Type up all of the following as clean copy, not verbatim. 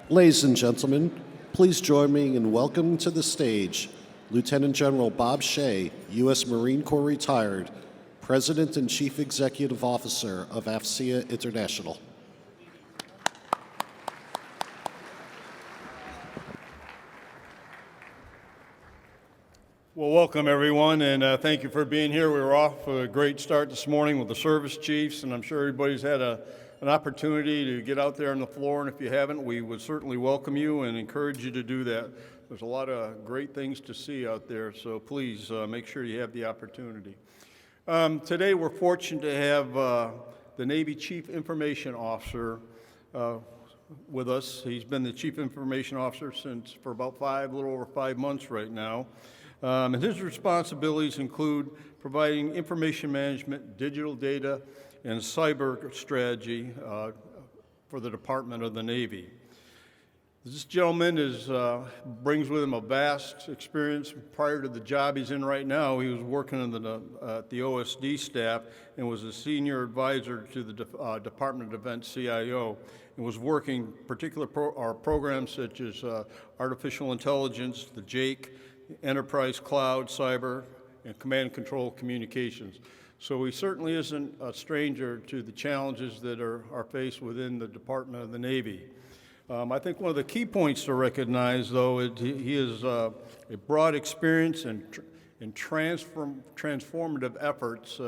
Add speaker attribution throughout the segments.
Speaker 1: Ladies and gentlemen, please join me in welcoming to the stage Lieutenant General Bob Shea, U.S. Marine Corps retired, President and Chief Executive Officer of AFCEA International.
Speaker 2: Well, welcome everyone, and thank you for being here. We were off to a great start this morning with the service chiefs, and I'm sure everybody's had an opportunity to get out there on the floor, and if you haven't, we would certainly welcome you and encourage you to do that. There's a lot of great things to see out there, so please make sure you have the opportunity. Today we're fortunate to have the Navy Chief Information Officer with us. He's been the Chief Information Officer for about a little over 5 months right now. And his responsibilities include providing information management, digital data, and cyber strategy for the Department of the Navy. This gentleman brings with him a vast experience. Prior to the job he's in right now, he was working at the OSD staff and was a senior advisor to the Department of Defense CIO, and was working particular programs such as artificial intelligence, the JAKE, enterprise cloud, cyber, and command and control communications. So he certainly isn't a stranger to the challenges that are faced within the Department of the Navy. I think one of the key points to recognize, though, is he has a broad experience in transformative efforts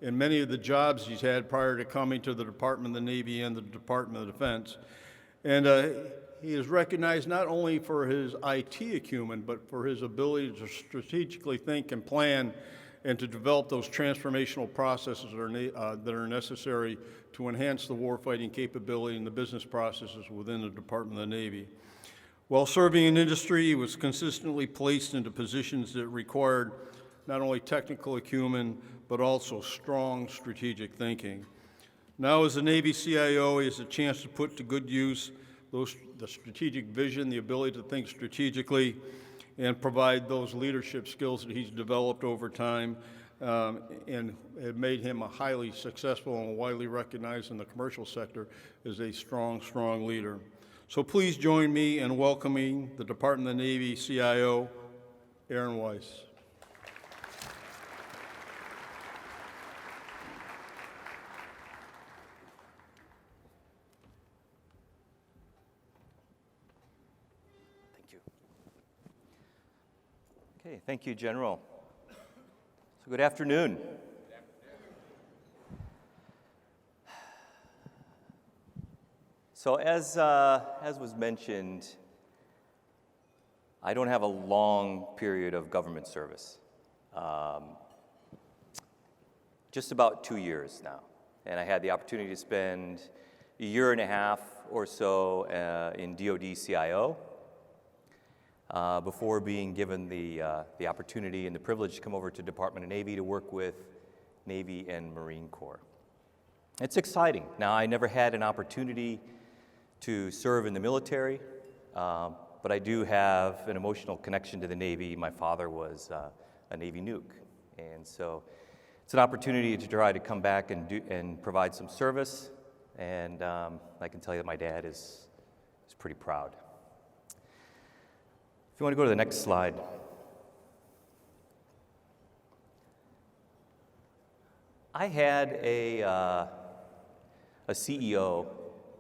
Speaker 2: in many of the jobs he's had prior to coming to the Department of the Navy and the Department of Defense. And he is recognized not only for his IT acumen, but for his ability to strategically think and plan and to develop those transformational processes that are necessary to enhance the warfighting capability and the business processes within the Department of the Navy. While serving in industry, he was consistently placed into positions that required not only technical acumen, but also strong strategic thinking. Now as a Navy CIO, he has a chance to put to good use the strategic vision, the ability to think strategically, and provide those leadership skills that he's developed over time and have made him a highly successful and widely recognized in the commercial sector as a strong, strong leader. So please join me in welcoming the Department of the Navy CIO, Aaron Weis.
Speaker 3: Okay, thank you, General. So good afternoon. So as was mentioned, I don't have a long period of government service. Just about 2 years now. And I had the opportunity to spend a year and a half or so in DoD CIO. Before being given the opportunity and the privilege to come over to Department of Navy to work with Navy and Marine Corps. It's exciting. Now, I never had an opportunity to serve in the military, but I do have an emotional connection to the Navy. My father was a Navy nuke, and so it's an opportunity to try to come back and provide some service, and I can tell you that my dad is pretty proud. If you want to go to the next slide. I had a CEO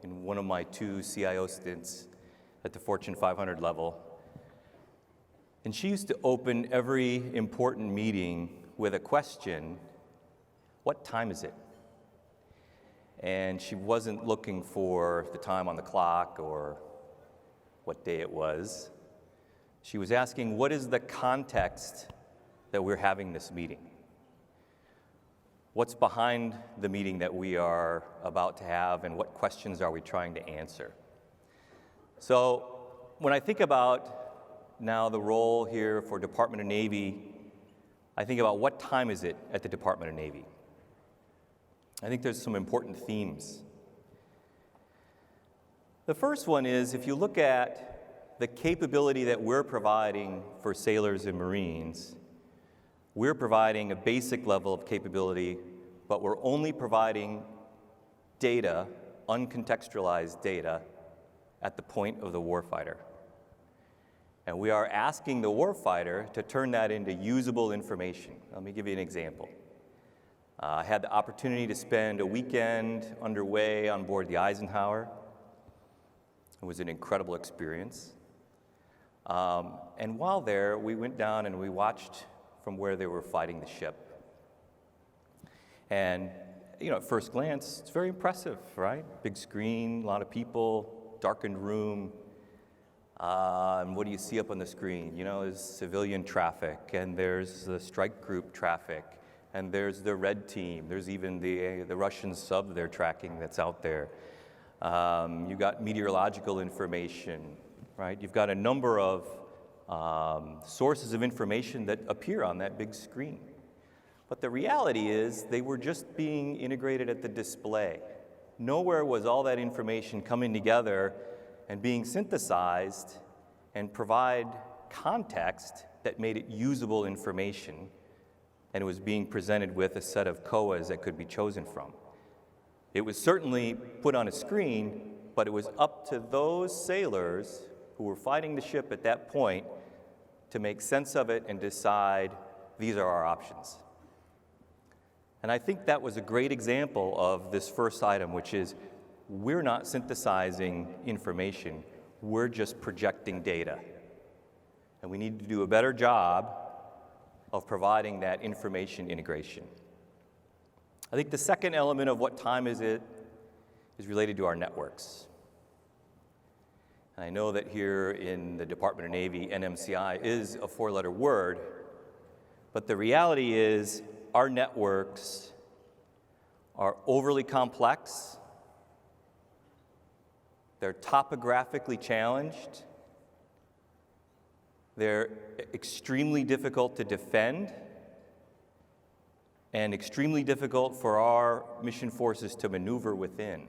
Speaker 3: in one of my 2 CIO stints at the Fortune 500 level, and she used to open every important meeting with a question, "What time is it?" And she wasn't looking for the time on the clock or what day it was. She was asking, what is the context that we're having this meeting? What's behind the meeting that we are about to have, and what questions are we trying to answer? So when I think about now the role here for Department of Navy, I think about what time is it at the Department of Navy? I think there's some important themes. The first one is, if you look at the capability that we're providing for sailors and Marines, we're providing a basic level of capability, but we're only providing data, uncontextualized data, at the point of the warfighter. And we are asking the warfighter to turn that into usable information. Let me give you an example. I had the opportunity to spend a weekend underway on board the Eisenhower. It was an incredible experience. And while there, we went down and we watched from where they were fighting the ship. And, at first glance, it's very impressive, right? Big screen, a lot of people, darkened room. And what do you see up on the screen? There's civilian traffic, and there's the strike group traffic, and there's the red team. There's even the Russian sub they're tracking that's out there. You've got meteorological information, right? You've got a number of sources of information that appear on that big screen. But the reality is they were just being integrated at the display. Nowhere was all that information coming together and being synthesized and provide context that made it usable information, and it was being presented with a set of COAs that could be chosen from. It was certainly put on a screen, but it was up to those sailors who were fighting the ship at that point to make sense of it and decide, these are our options. And I think that was a great example of this first item, which is we're not synthesizing information, we're just projecting data. And we need to do a better job of providing that information integration. I think the second element of what time is it is related to our networks. And I know that here in the Department of Navy, NMCI is a four-letter word, but the reality is our networks are overly complex, they're topographically challenged, they're extremely difficult to defend, and extremely difficult for our mission forces to maneuver within.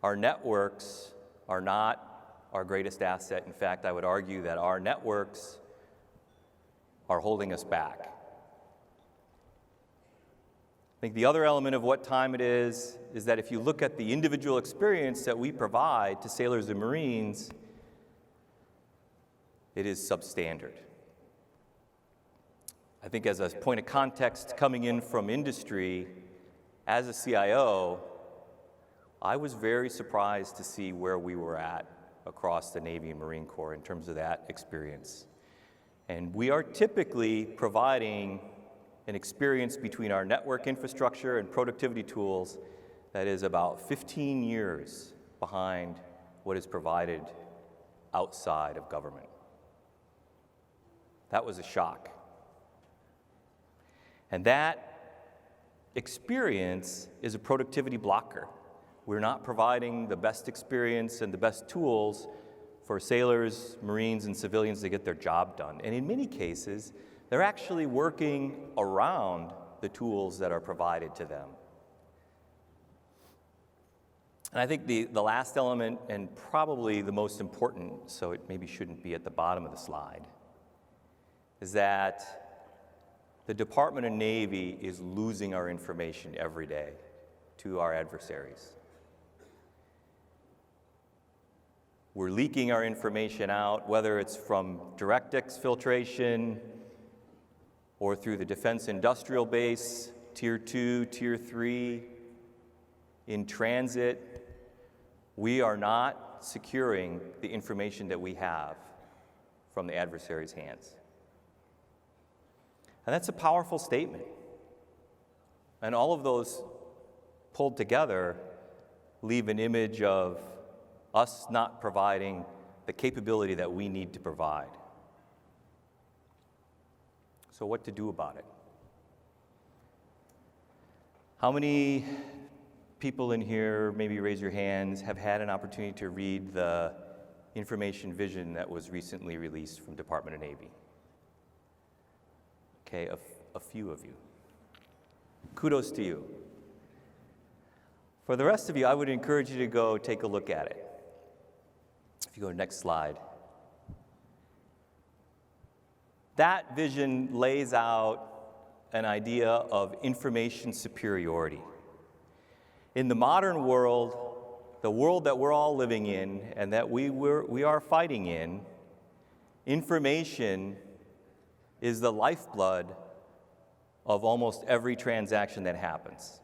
Speaker 3: Our networks are not our greatest asset. In fact, I would argue that our networks are holding us back. I think the other element of what time it is that if you look at the individual experience that we provide to sailors and Marines, it is substandard. I think as a point of context coming in from industry, as a CIO, I was very surprised to see where we were at across the Navy and Marine Corps in terms of that experience. And we are typically providing an experience between our network infrastructure and productivity tools that is about 15 years behind what is provided outside of government. That was a shock. And that experience is a productivity blocker. We're not providing the best experience and the best tools for sailors, Marines, and civilians to get their job done. And in many cases, they're actually working around the tools that are provided to them. And I think the last element, and probably the most important, so it maybe shouldn't be at the bottom of the slide, is that the Department of Navy is losing our information every day to our adversaries. We're leaking our information out, whether it's from direct exfiltration or through the defense industrial base, Tier 2, Tier 3, in transit. We are not securing the information that we have from the adversary's hands. And that's a powerful statement. And all of those pulled together leave an image of us not providing the capability that we need to provide. So what to do about it? How many people in here, maybe raise your hands, have had an opportunity to read the information vision that was recently released from Department of Navy? Okay, a few of you. Kudos to you. For the rest of you, I would encourage you to go take a look at it. If you go to the next slide. That vision lays out an idea of information superiority. In the modern world, the world that we're all living in and that we are fighting in, information is the lifeblood of almost every transaction that happens.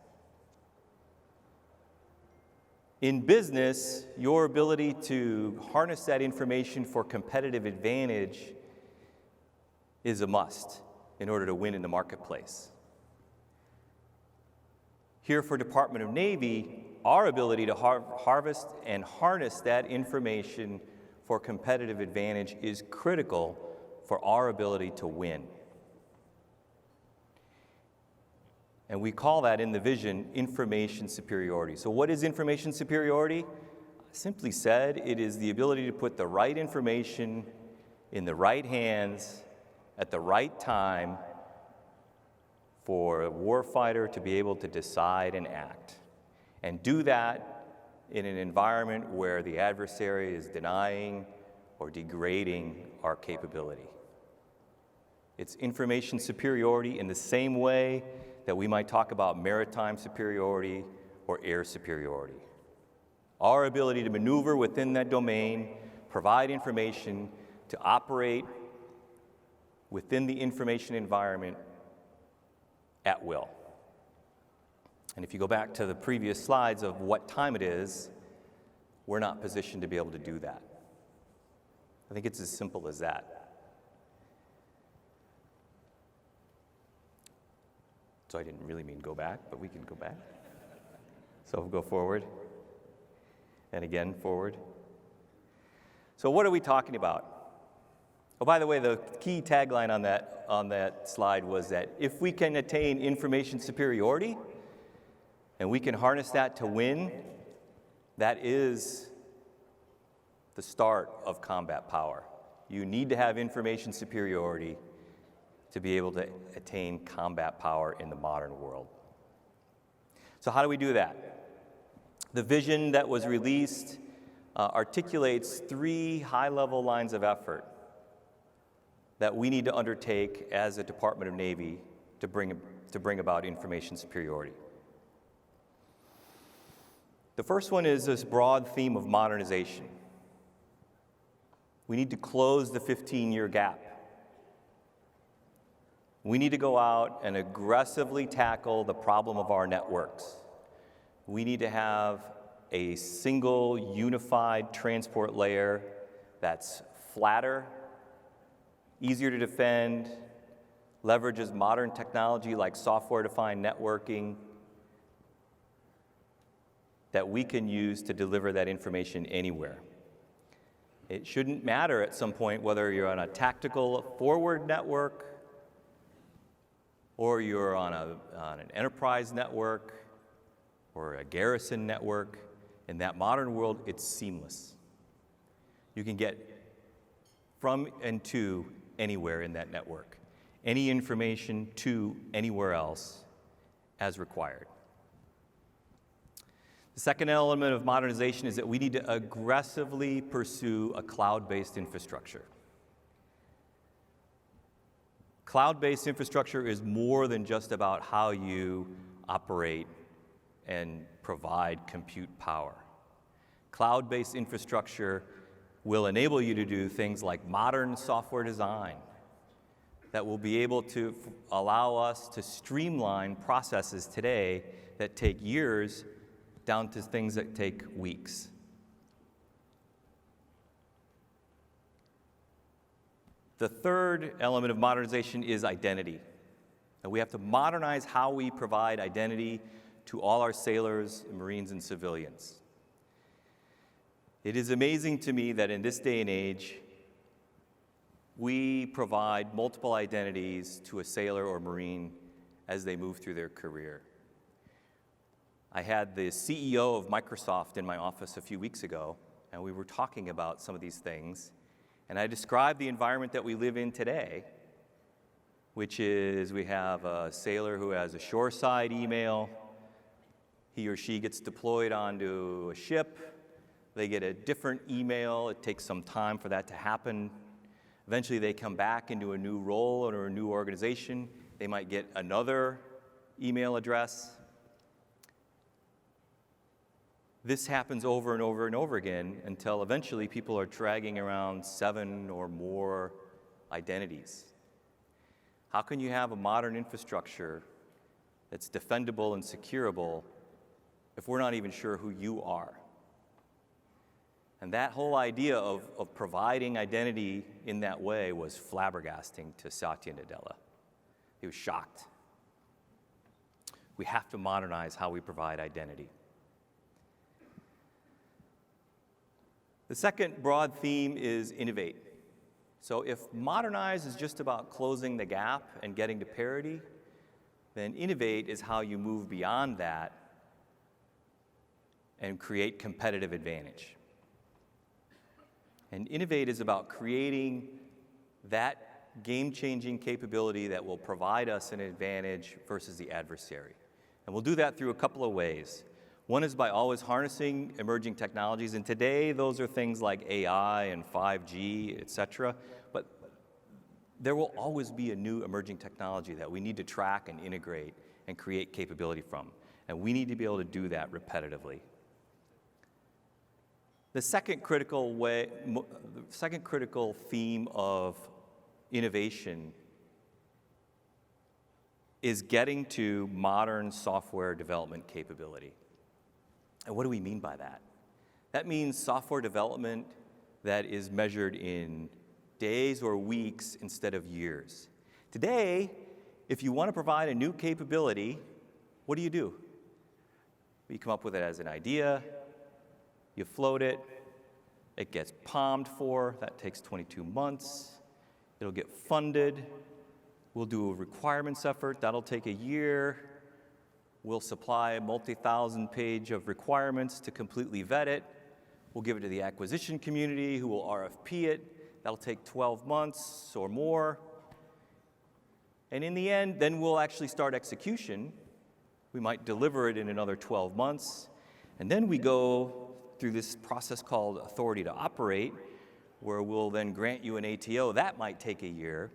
Speaker 3: In business, your ability to harness that information for competitive advantage is a must in order to win in the marketplace. Here for Department of Navy, our ability to harvest and harness that information for competitive advantage is critical for our ability to win. And we call that in the vision information superiority. So what is information superiority? Simply said, it is the ability to put the right information in the right hands at the right time for a warfighter to be able to decide and act. And do that in an environment where the adversary is denying or degrading our capability. It's information superiority in the same way that we might talk about maritime superiority or air superiority. Our ability to maneuver within that domain, provide information, to operate within the information environment at will. And if you go back to the previous slides of what time it is, we're not positioned to be able to do that. I think it's as simple as that. So I didn't really mean go back, but we can go back. So we'll go forward. And again, forward. So what are we talking about? Oh, by the way, the key tagline on that slide was that if we can attain information superiority, and we can harness that to win, that is the start of combat power. You need to have information superiority to be able to attain combat power in the modern world. So how do we do that? The vision that was released articulates 3 high-level lines of effort that we need to undertake as a Department of Navy to bring about information superiority. The first one is this broad theme of modernization. We need to close the 15-year gap. We need to go out and aggressively tackle the problem of our networks. We need to have a single unified transport layer that's flatter, easier to defend, leverages modern technology like software-defined networking that we can use to deliver that information anywhere. It shouldn't matter at some point whether you're on a tactical forward network or you're on an enterprise network or a garrison network. In that modern world, it's seamless. You can get from and to anywhere in that network, any information to anywhere else as required. The second element of modernization is that we need to aggressively pursue a cloud-based infrastructure. Cloud-based infrastructure is more than just about how you operate and provide compute power. Cloud-based infrastructure will enable you to do things like modern software design that will be able to allow us to streamline processes today that take years down to things that take weeks. The third element of modernization is identity. And we have to modernize how we provide identity to all our sailors, Marines, and civilians. It is amazing to me that in this day and age, we provide multiple identities to a sailor or Marine as they move through their career. I had the CEO of Microsoft in my office a few weeks ago, and we were talking about some of these things. And I described the environment that we live in today, which is we have a sailor who has a shoreside email. He or she gets deployed onto a ship. They get a different email. It takes some time for that to happen. Eventually, they come back into a new role or a new organization. They might get another email address. this happens over and over and over again until eventually people are dragging around 7 or more identities. How can you have a modern infrastructure that's defendable and securable if we're not even sure who you are? And that whole idea of providing identity in that way was flabbergasting to Satya Nadella. He was shocked. We have to modernize how we provide identity. The second broad theme is innovate. So if modernize is just about closing the gap and getting to parity, then innovate is how you move beyond that and create competitive advantage. And innovate is about creating that game-changing capability that will provide us an advantage versus the adversary. And we'll do that through a couple of ways. One is by always harnessing emerging technologies, and today those are things like AI and 5G, et cetera, but there will always be a new emerging technology that we need to track and integrate and create capability from, and we need to be able to do that repetitively. The second critical theme of innovation is getting to modern software development capability. And what do we mean by that? That means software development that is measured in days or weeks instead of years. Today, if you want to provide a new capability, what do? You come up with it as an idea, you float it, it gets palmed for, that takes 22 months, it'll get funded, we'll do a requirements effort, that'll take a year, we'll supply a multi-thousand page of requirements to completely vet it, we'll give it to the acquisition community who will RFP it, that'll take 12 months or more, and in the end, then we'll actually start execution. We might deliver it in another 12 months, and then we go through this process called authority to operate, where we'll then grant you an ATO. That might take a year.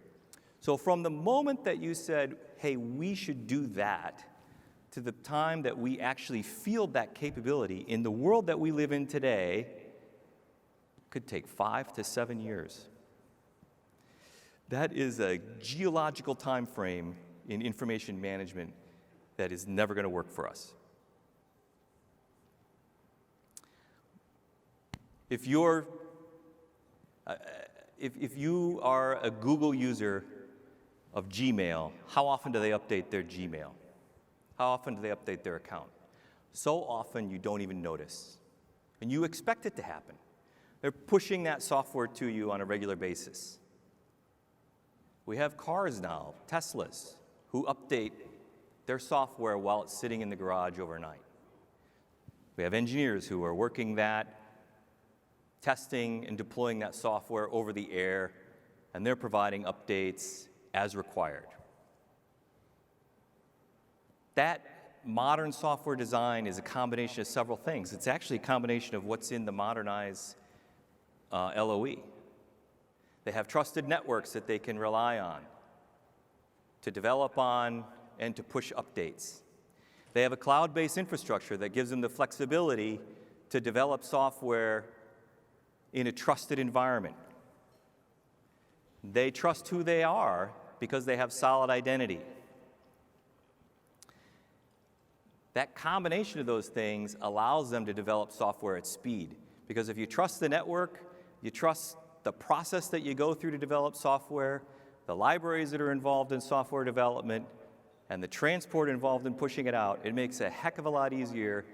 Speaker 3: So from the moment that you said, hey, we should do that, to the time that we actually field that capability in the world that we live in today, could take 5 to 7 years. That is a geological time frame in information management that is never going to work for us. If you are a Google user of Gmail, how often do they update their Gmail? How often do they update their account? So often you don't even notice. And you expect it to happen. They're pushing that software to you on a regular basis. We have cars now, Teslas, who update their software while it's sitting in the garage overnight. We have engineers who are working that, testing and deploying that software over the air, and they're providing updates as required. That modern software design is a combination of several things. It's actually a combination of what's in the modernized LOE. They have trusted networks that they can rely on to develop on and to push updates. They have a cloud-based infrastructure that gives them the flexibility to develop software in a trusted environment. They trust who they are because they have solid identity. That combination of those things allows them to develop software at speed. Because if you trust the network, you trust the process that you go through to develop software, the libraries that are involved in software development, and the transport involved in pushing it out, it makes a heck of a lot easier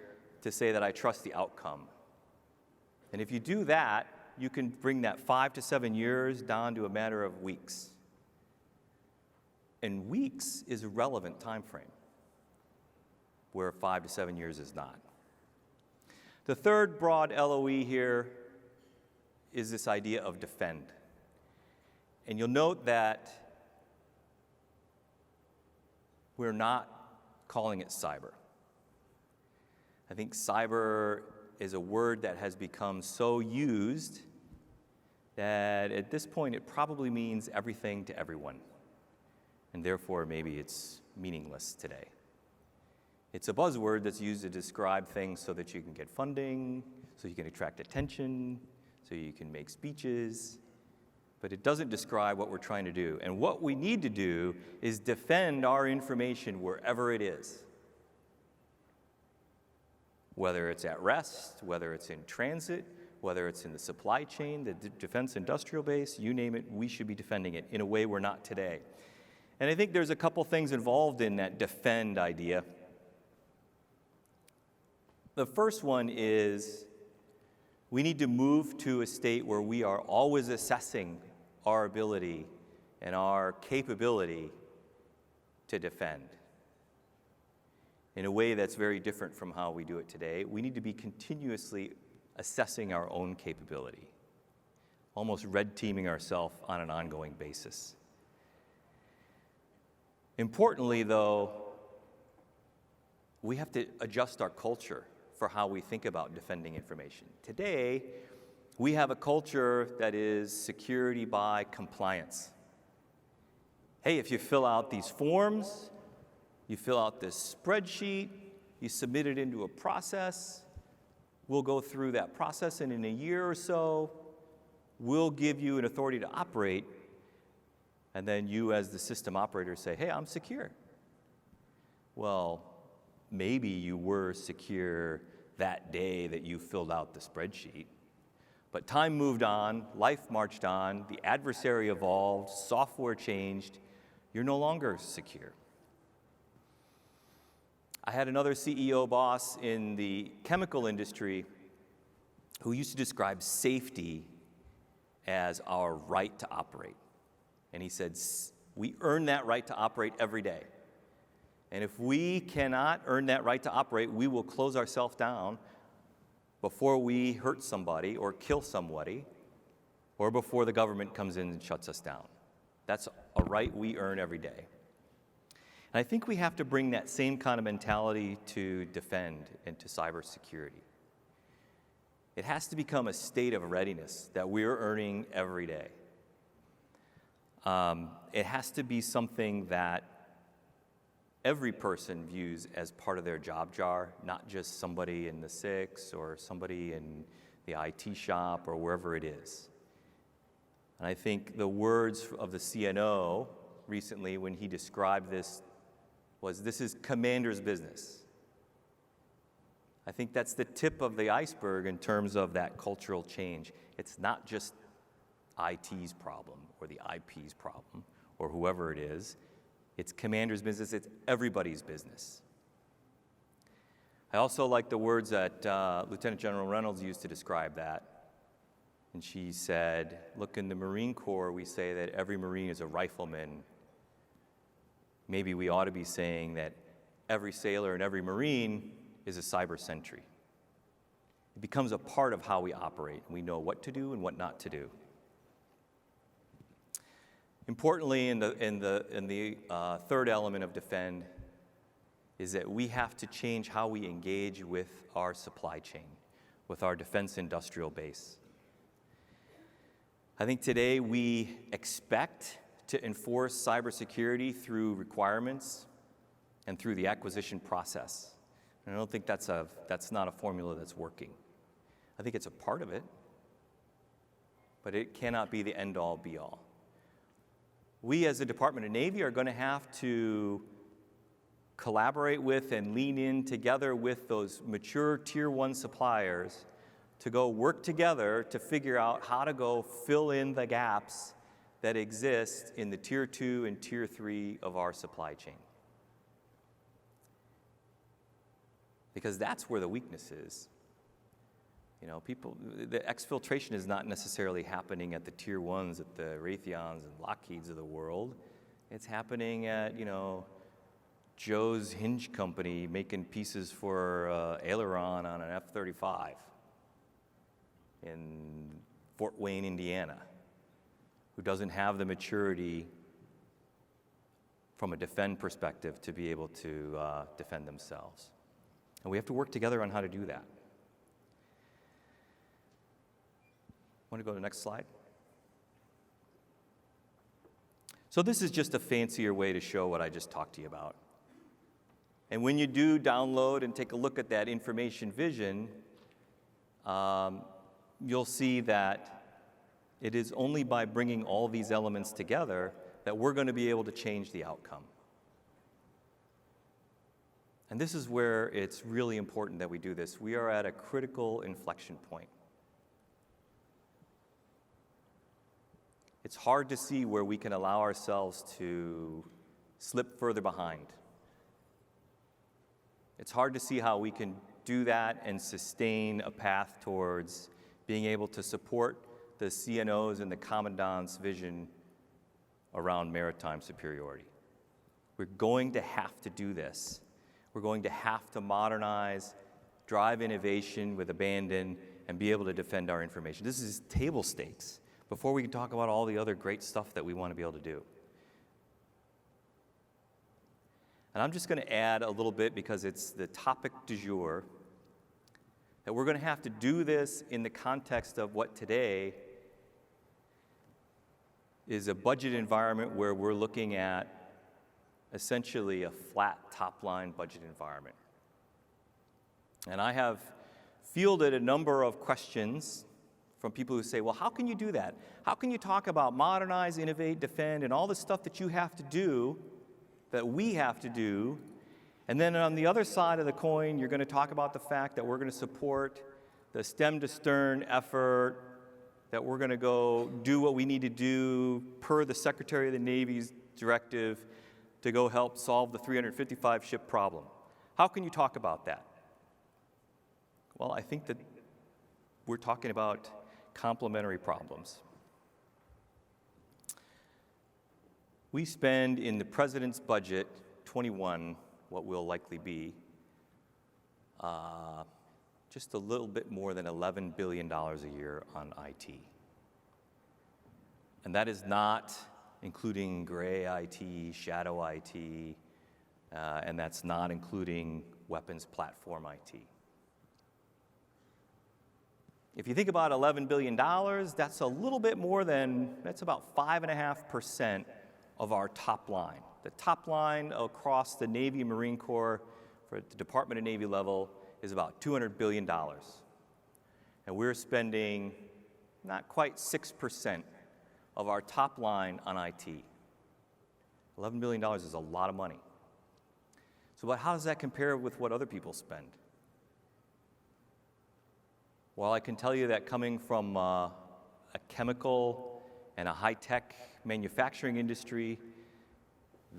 Speaker 3: to say that I trust the outcome. And if you do that, you can bring that 5 to 7 years down to a matter of weeks. And weeks is a relevant time frame, where 5 to 7 years is not. The third broad LOE here is this idea of defend. And you'll note that we're not calling it cyber. I think cyber is a word that has become so used that at this point it probably means everything to everyone. And therefore maybe it's meaningless today. It's a buzzword that's used to describe things so that you can get funding, so you can attract attention, so you can make speeches, but it doesn't describe what we're trying to do. And what we need to do is defend our information wherever it is. Whether it's at rest, whether it's in transit, whether it's in the supply chain, the defense industrial base, you name it, we should be defending it in a way we're not today. And I think there's a couple things involved in that defend idea. The first one is we need to move to a state where we are always assessing our ability and our capability to defend in a way that's very different from how we do it today. We need to be continuously assessing our own capability, almost red teaming ourselves on an ongoing basis. Importantly, though, we have to adjust our culture for how we think about defending information. Today, we have a culture that is security by compliance. Hey, if you fill out these forms, you fill out this spreadsheet, you submit it into a process, we'll go through that process, and in a year or so, we'll give you an authority to operate, and then you as the system operator say, hey, I'm secure. Well, maybe you were secure that day that you filled out the spreadsheet, but time moved on, life marched on, the adversary evolved, software changed, you're no longer secure. I had another CEO boss in the chemical industry who used to describe safety as our right to operate. And he said, we earn that right to operate every day. And if we cannot earn that right to operate, we will close ourselves down before we hurt somebody or kill somebody or before the government comes in and shuts us down. That's a right we earn every day. And I think we have to bring that same kind of mentality to defend and to cybersecurity. It has to become a state of readiness that we're earning every day. It has to be something that every person views as part of their job jar, not just somebody in the SIX or somebody in the IT shop or wherever it is. And I think the words of the CNO recently when he described this was, this is commander's business. I think that's the tip of the iceberg in terms of that cultural change. It's not just IT's problem or the IP's problem or whoever it is. It's commander's business. It's everybody's business. I also like the words that Lieutenant General Reynolds used to describe that. And she said, look, in the Marine Corps, we say that every Marine is a rifleman. Maybe we ought to be saying that every sailor and every Marine is a cyber sentry. It becomes a part of how we operate. We know what to do and what not to do. Importantly, in the third element of defend is that we have to change how we engage with our supply chain, with our defense industrial base. I think today we expect to enforce cybersecurity through requirements and through the acquisition process. And I don't think that's not a formula that's working. I think it's a part of it, but it cannot be the end-all, be-all. We as the Department of Navy are going to have to collaborate with and lean in together with those mature Tier 1 suppliers to go work together to figure out how to go fill in the gaps that exist in the Tier 2 and Tier 3 of our supply chain. Because that's where the weakness is. You know, the exfiltration is not necessarily happening at the Tier 1s, at the Raytheons and Lockheeds of the world. It's happening at, Joe's Hinge Company making pieces for aileron on an F-35 in Fort Wayne, Indiana, who doesn't have the maturity from a defend perspective to be able to defend themselves. And we have to work together on how to do that. Want to go to the next slide? So this is just a fancier way to show what I just talked to you about. And when you do download and take a look at that information vision, you'll see that it is only by bringing all these elements together that we're going to be able to change the outcome. And this is where it's really important that we do this. We are at a critical inflection point. It's hard to see where we can allow ourselves to slip further behind. It's hard to see how we can do that and sustain a path towards being able to support the CNO's and the Commandant's vision around maritime superiority. We're going to have to do this. We're going to have to modernize, drive innovation with abandon, and be able to defend our information. This is table stakes before we can talk about all the other great stuff that we want to be able to do. And I'm just going to add a little bit because it's the topic du jour, that we're going to have to do this in the context of what today is a budget environment where we're looking at essentially a flat top-line budget environment. And I have fielded a number of questions from people who say, well, how can you do that? How can you talk about modernize, innovate, defend, and all the stuff that you have to do, that we have to do, and then on the other side of the coin, you're going to talk about the fact that we're going to support the stem to stern effort, that we're going to go do what we need to do per the Secretary of the Navy's directive to go help solve the 355 ship problem. How can you talk about that? Well, I think that we're talking about complementary problems. We spend in the President's budget 21, what will likely be, just a little bit more than $11 billion a year on IT. And that is not including gray IT, shadow IT, and that's not including weapons platform IT. If you think about $11 billion, that's a little bit more than, that's about 5.5% of our top line. The top line across the Navy and Marine Corps for the Department of Navy level is about $200 billion. And we're spending not quite 6% of our top line on IT. $11 billion is a lot of money. So but how does that compare with what other people spend? Well, I can tell you that coming from a chemical and a high-tech manufacturing industry,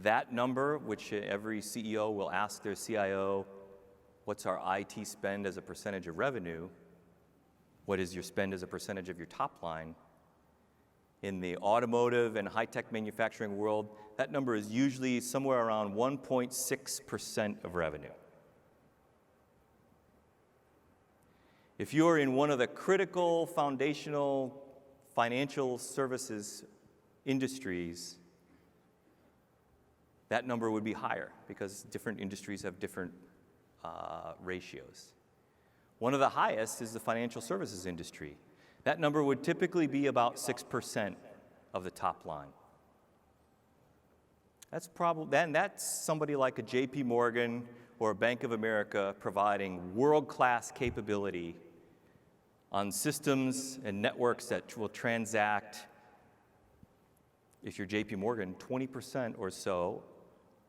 Speaker 3: that number, which every CEO will ask their CIO, what's our IT spend as a percentage of revenue? What is your spend as a percentage of your top line? In the automotive and high-tech manufacturing world, that number is usually somewhere around 1.6% of revenue. If you're in one of the critical foundational financial services industries, that number would be higher because different industries have different ratios. One of the highest is the financial services industry. That number would typically be about 6% of the top line. That's somebody like a JP Morgan or a Bank of America providing world-class capability on systems and networks that will transact, if you're JP Morgan, 20% or so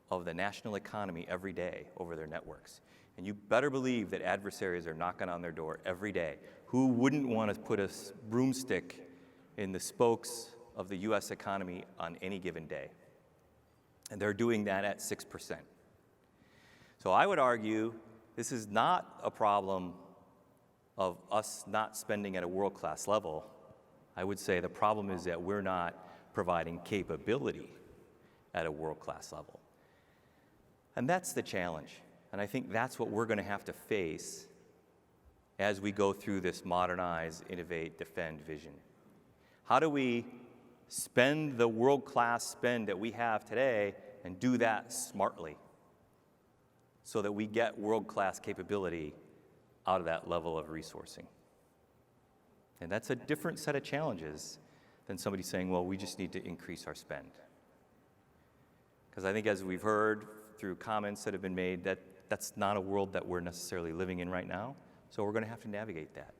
Speaker 3: of the national economy every day over their networks. And you better believe that adversaries are knocking on their door every day. Who wouldn't want to put a broomstick in the spokes of the US economy on any given day? And they're doing that at 6%. So I would argue this is not a problem of us not spending at a world-class level. I would say the problem is that we're not providing capability at a world-class level. And that's the challenge. And I think that's what we're going to have to face as we go through this modernize, innovate, defend vision. How do we spend the world-class spend that we have today and do that smartly so that we get world-class capability out of that level of resourcing? And that's a different set of challenges than somebody saying, well, we just need to increase our spend. Because I think as we've heard through comments that have been made that that's not a world that we're necessarily living in right now, so we're going to have to navigate that.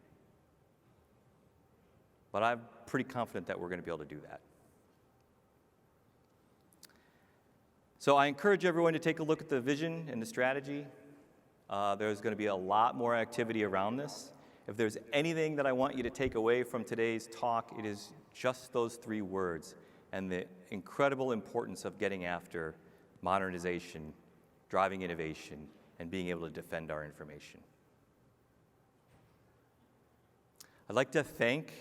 Speaker 3: But I'm pretty confident that we're going to be able to do that. So I encourage everyone to take a look at the vision and the strategy. There's going to be a lot more activity around this. If there's anything that I want you to take away from today's talk, it is just those 3 words and the incredible importance of getting after modernization, driving innovation, and being able to defend our information. I'd like to thank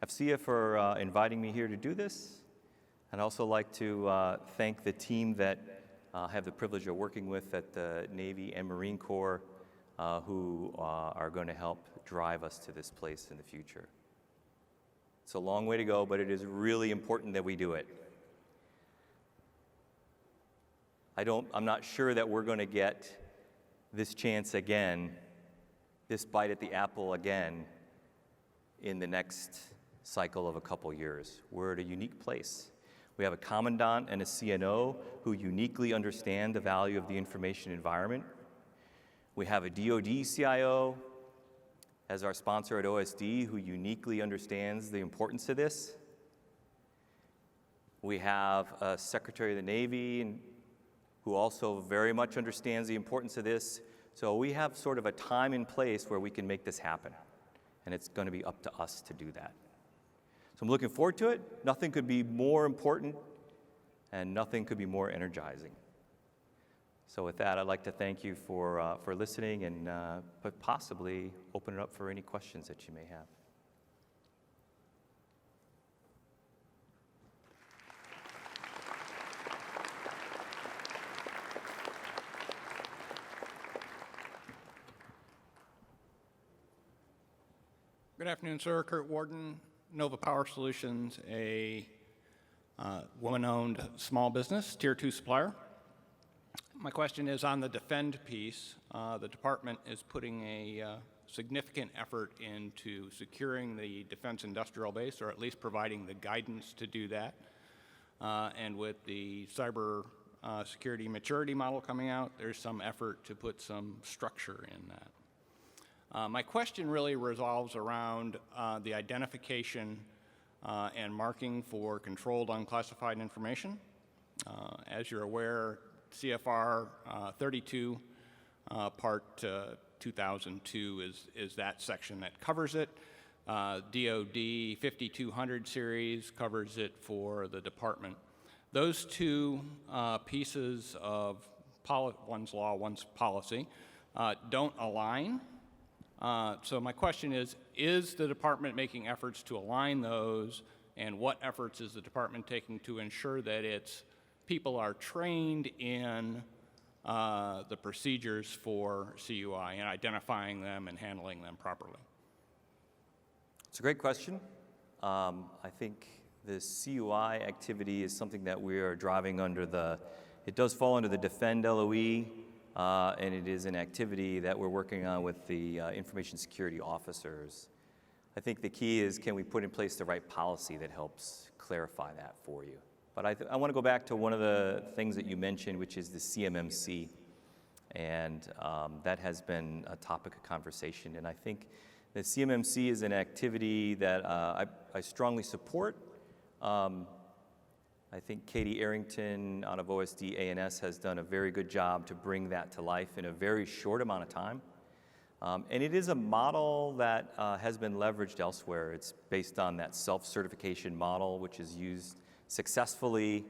Speaker 3: AFCEA for inviting me here to do this. I'd also like to thank the team that I have the privilege of working with at the Navy and Marine Corps who are going to help drive us to this place in the future. It's a long way to go, but it is really important that we do it. I'm not sure that we're going to get this chance again, this bite at the apple again, in the next cycle of a couple years. We're at a unique place. We have a commandant and a CNO who uniquely understand the value of the information environment. We have a DoD CIO as our sponsor at OSD who uniquely understands the importance of this. We have a Secretary of the Navy who also very much understands the importance of this. So we have sort of a time and place where we can make this happen. And it's going to be up to us to do that. So I'm looking forward to it. Nothing could be more important and nothing could be more energizing. So with that, I'd like to thank you for listening and but possibly open it up for any questions that you may have.
Speaker 4: Good afternoon, sir. Kurt Warden, Nova Power Solutions, a woman-owned small business, Tier 2 supplier. My question is on the defend piece. The department is putting a significant effort into securing the defense industrial base, or at least providing the guidance to do that. And with the cyber security maturity model coming out, there's some effort to put some structure in that. My question really revolves around the identification and marking for controlled unclassified information. As you're aware, CFR 32, Part 2002 is that section that covers it. DoD 5200 series covers it for the department. Those 2 pieces of one's law, one's policy, don't align. So my question is the department making efforts to align those, and what efforts is the department taking to ensure that its people are trained in the procedures for CUI and identifying them and handling them properly?
Speaker 3: It's a great question. I think the CUI activity is something that we are driving under it does fall under the Defend LOE, and it is an activity that we're working on with the information security officers. I think the key is, can we put in place the right policy that helps clarify that for you? But I want to go back to one of the things that you mentioned, which is the CMMC, and that has been a topic of conversation. And I think the CMMC is an activity that I strongly support. I think Katie Arrington out of OSD A&S has done a very good job to bring that to life in a very short amount of time. And it is a model that has been leveraged elsewhere. It's based on that self-certification model, which is used successfully,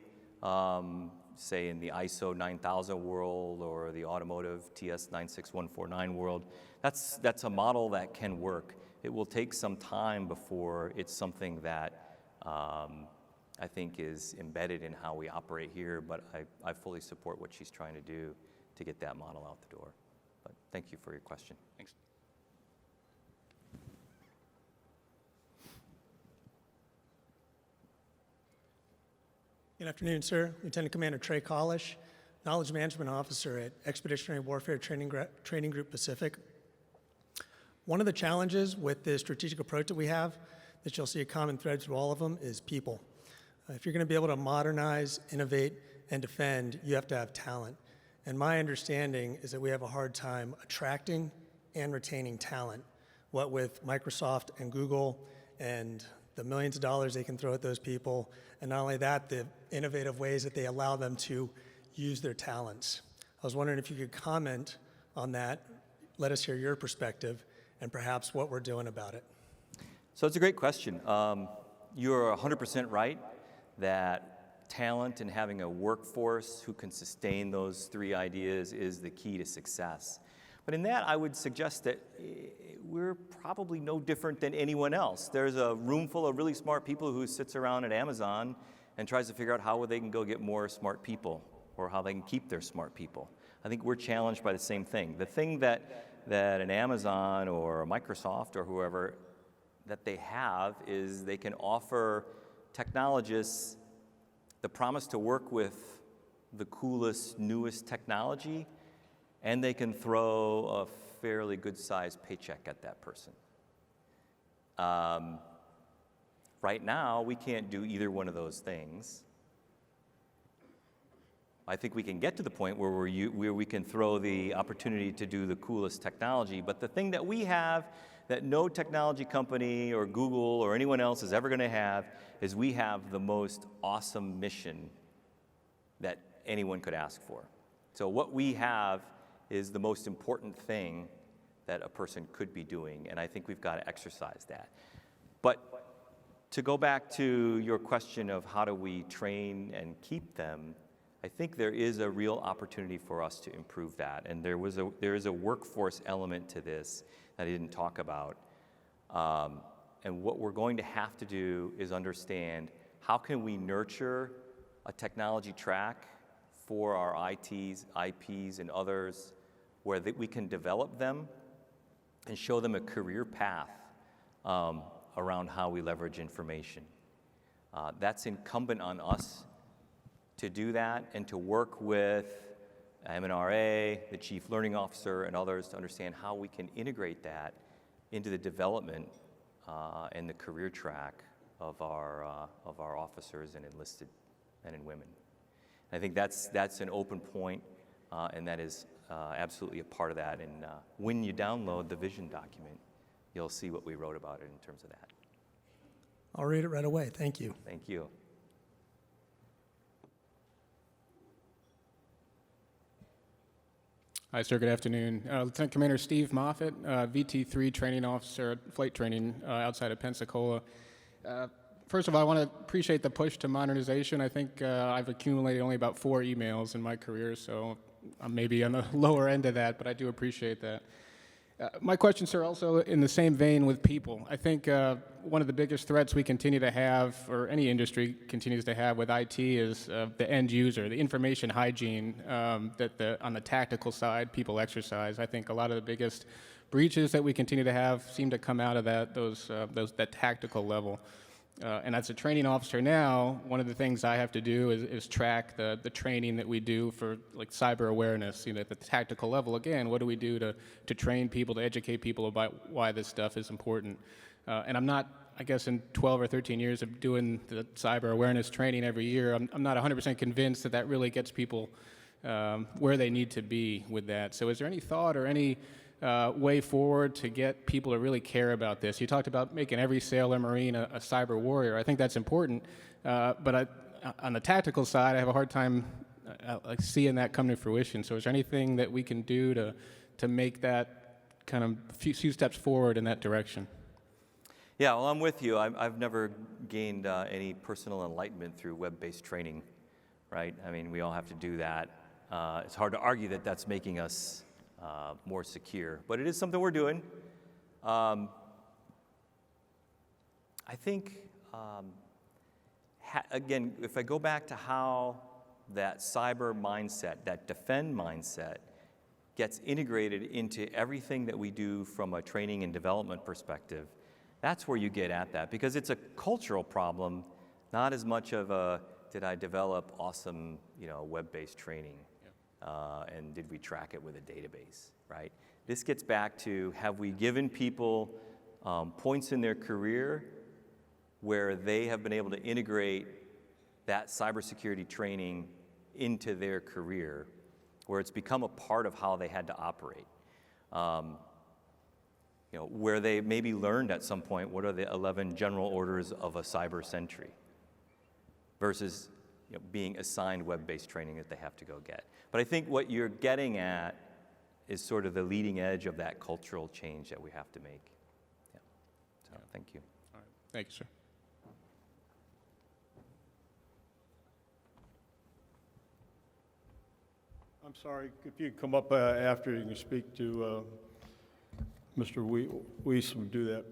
Speaker 3: say in the ISO 9000 world or the automotive TS 96149 world. That's a model that can work. It will take some time before it's something that I think is embedded in how we operate here, but I fully support what she's trying to do to get that model out the door. But thank you for your question.
Speaker 4: Thanks.
Speaker 5: Good afternoon, sir. Lieutenant Commander Trey Collish, Knowledge Management Officer at Expeditionary Warfare Training Group Pacific. One of the challenges with the strategic approach that we have, that you'll see a common thread through all of them, is people. If you're going to be able to modernize, innovate, and defend, you have to have talent. And my understanding is that we have a hard time attracting and retaining talent, what with Microsoft and Google and the millions of dollars they can throw at those people, and not only that, the innovative ways that they allow them to use their talents. I was wondering if you could comment on that, let us hear your perspective, and perhaps what we're doing about it.
Speaker 3: So it's a great question. You're 100% right that talent and having a workforce who can sustain those three ideas is the key to success. But in that, I would suggest that we're probably no different than anyone else. There's a room full of really smart people who sits around at Amazon and tries to figure out how they can go get more smart people or how they can keep their smart people. I think we're challenged by the same thing. The thing that an Amazon or a Microsoft or whoever that they have is they can offer technologists the promise to work with the coolest, newest technology, and they can throw a fairly good-sized paycheck at that person. Right now, we can't do either one of those things. I think we can get to the point where we can throw the opportunity to do the coolest technology, but the thing that we have that no technology company or Google or anyone else is ever going to have is we have the most awesome mission that anyone could ask for. So what we have is the most important thing that a person could be doing, and I think we've got to exercise that. But to go back to your question of how do we train and keep them, I think there is a real opportunity for us to improve that, and there is a workforce element to this that I didn't talk about. And what we're going to have to do is understand how can we nurture a technology track for our ITs, IPs, and others where we can develop them and show them a career path around how we leverage information. That's incumbent on us to do that and to work with M&RA, the Chief Learning Officer, and others to understand how we can integrate that into the development and the career track of our officers and enlisted men and women. And I think that's an open point, and that is absolutely a part of that. And when you download the vision document, you'll see what we wrote about it in terms of that.
Speaker 5: I'll read it right away. Thank you.
Speaker 3: Thank you.
Speaker 6: Hi, sir. Good afternoon. Lieutenant Commander Steve Moffitt, VT3 Training Officer at Flight Training outside of Pensacola. First of all, I want to appreciate the push to modernization. I think I've accumulated only about 4 emails in my career, so I'm maybe on the lower end of that, but I do appreciate that. My question, sir, also in the same vein with people. I think one of the biggest threats we continue to have, or any industry continues to have with IT, is the end user, the information hygiene that on the tactical side people exercise. I think a lot of the biggest breaches that we continue to have seem to come out of that tactical level. And as a training officer now, one of the things I have to do is track the training that we do for like cyber awareness, at the tactical level. Again, what do we do to train people, to educate people about why this stuff is important? And I'm not, I guess in 12 or 13 years of doing the cyber awareness training every year, I'm not 100% convinced that really gets people where they need to be with that. So is there any thought or any way forward to get people to really care about this? You talked about making every sailor Marine a cyber warrior. I think that's important, but on the tactical side, I have a hard time seeing that come to fruition. So is there anything that we can do to make that kind of few steps forward in that direction?
Speaker 3: Yeah, well, I'm with you. I've never gained any personal enlightenment through web-based training, right? I mean, we all have to do that. It's hard to argue that that's making us more secure, but it is something we're doing. I think, again, if I go back to how that cyber mindset, that defend mindset, gets integrated into everything that we do from a training and development perspective, that's where you get at that, because it's a cultural problem, not as much of a, did I develop awesome, web-based training? And did we track it with a database, right? This gets back to, have we given people points in their career where they have been able to integrate that cybersecurity training into their career, where it's become a part of how they had to operate. Where they maybe learned at some point what are the 11 general orders of a cyber sentry versus being assigned web-based training that they have to go get. But I think what you're getting at is sort of the leading edge of that cultural change that we have to make. Yeah. So thank you.
Speaker 6: All right. Thank you, sir.
Speaker 2: I'm sorry, if you come up after, you can speak to Mr. Weis would do that,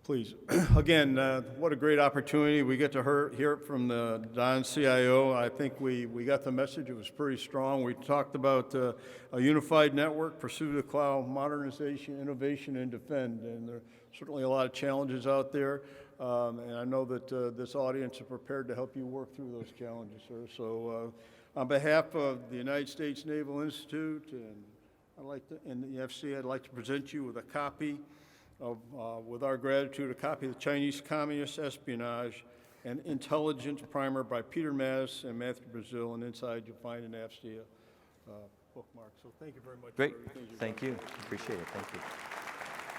Speaker 2: please. Again, what a great opportunity. We get to hear it from the Don CIO. I think we got the message. It was pretty strong. We talked about a unified network, pursuit of cloud, modernization, innovation, and defend. And there are certainly a lot of challenges out there. And I know that this audience is prepared to help you work through those challenges, sir. So on behalf of the United States Naval Institute and the AFCEA, I'd like to present you with a copy of, with our gratitude, a copy of the Chinese Communist Espionage and Intelligence Primer by Peter Mattis and Matthew Brazil, and inside you'll find an AFCEA bookmark. So thank you very much.
Speaker 3: Great.
Speaker 2: For everything you've
Speaker 3: Thank
Speaker 2: done.
Speaker 3: you. Appreciate it. Thank you.